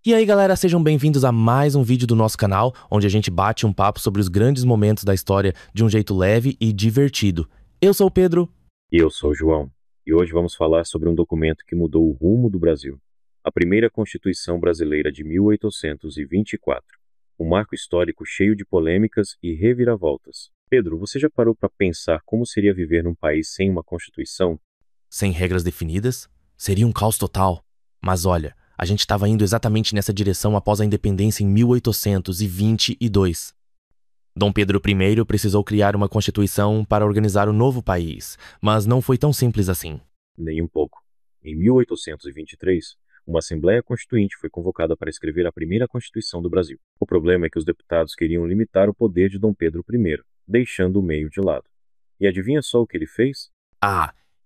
E aí galera, sejam bem-vindos a mais um vídeo do nosso canal, onde a gente bate um papo sobre os grandes momentos da história de um jeito leve e divertido. Eu sou o Pedro. E eu sou o João, e hoje vamos falar sobre um documento que mudou o rumo do Brasil. A primeira Constituição Brasileira de 1824. Um marco histórico cheio de polêmicas e reviravoltas. Pedro, você já parou para pensar como seria viver num país sem uma Constituição? Sem regras definidas, seria um caos total. Mas olha, a gente estava indo exatamente nessa direção após a independência em 1822. Dom Pedro I precisou criar uma constituição para organizar o novo país, mas não foi tão simples assim. Nem um pouco. Em 1823, uma Assembleia Constituinte foi convocada para escrever a primeira Constituição do Brasil. O problema é que os deputados queriam limitar o poder de Dom Pedro I, deixando o meio de lado. E adivinha só o que ele fez?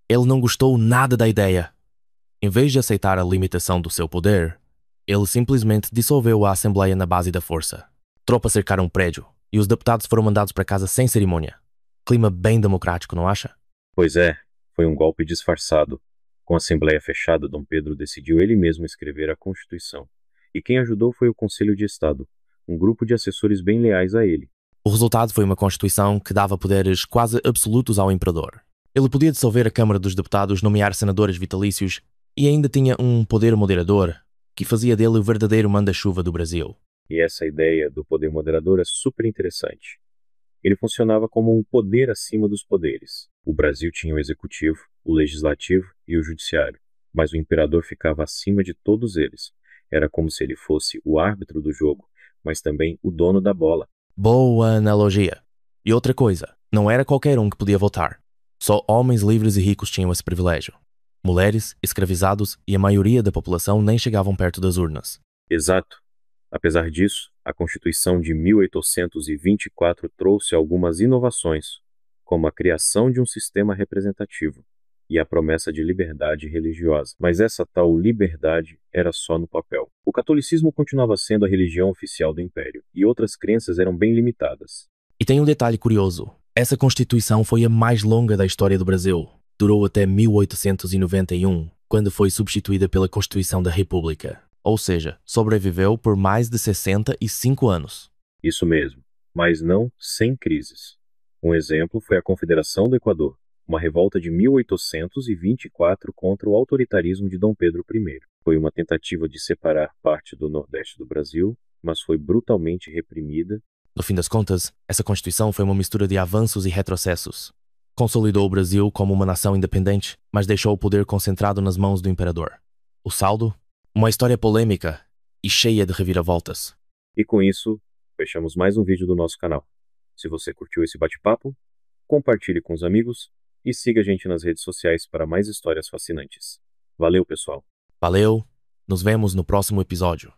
Ele não gostou nada da ideia. Em vez de aceitar a limitação do seu poder, ele simplesmente dissolveu a Assembleia na base da força. Tropas cercaram o prédio e os deputados foram mandados para casa sem cerimônia. Clima bem democrático, não acha? Pois é, foi um golpe disfarçado. Com a Assembleia fechada, Dom Pedro decidiu ele mesmo escrever a Constituição. E quem ajudou foi o Conselho de Estado, um grupo de assessores bem leais a ele. O resultado foi uma Constituição que dava poderes quase absolutos ao imperador. Ele podia dissolver a Câmara dos Deputados, nomear senadores vitalícios e ainda tinha um poder moderador que fazia dele o verdadeiro manda-chuva do Brasil. E essa ideia do poder moderador é super interessante. Ele funcionava como um poder acima dos poderes. O Brasil tinha o executivo, o legislativo e o judiciário, mas o imperador ficava acima de todos eles. Era como se ele fosse o árbitro do jogo, mas também o dono da bola. Boa analogia. E outra coisa, não era qualquer um que podia votar. Só homens livres e ricos tinham esse privilégio. Mulheres, escravizados e a maioria da população nem chegavam perto das urnas. Exato. Apesar disso, a Constituição de 1824 trouxe algumas inovações, como a criação de um sistema representativo e a promessa de liberdade religiosa. Mas essa tal liberdade era só no papel. O catolicismo continuava sendo a religião oficial do Império, e outras crenças eram bem limitadas. E tem um detalhe curioso. Essa Constituição foi a mais longa da história do Brasil. Durou até 1891, quando foi substituída pela Constituição da República. Ou seja, sobreviveu por mais de 65 anos. Isso mesmo, mas não sem crises. Um exemplo foi a Confederação do Equador, uma revolta de 1824 contra o autoritarismo de Dom Pedro I. Foi uma tentativa de separar parte do Nordeste do Brasil, mas foi brutalmente reprimida. No fim das contas, essa Constituição foi uma mistura de avanços e retrocessos. Consolidou o Brasil como uma nação independente, mas deixou o poder concentrado nas mãos do imperador. O saldo? Uma história polêmica e cheia de reviravoltas. E com isso, fechamos mais um vídeo do nosso canal. Se você curtiu esse bate-papo, compartilhe com os amigos e siga a gente nas redes sociais para mais histórias fascinantes. Valeu, pessoal! Valeu, nos vemos no próximo episódio.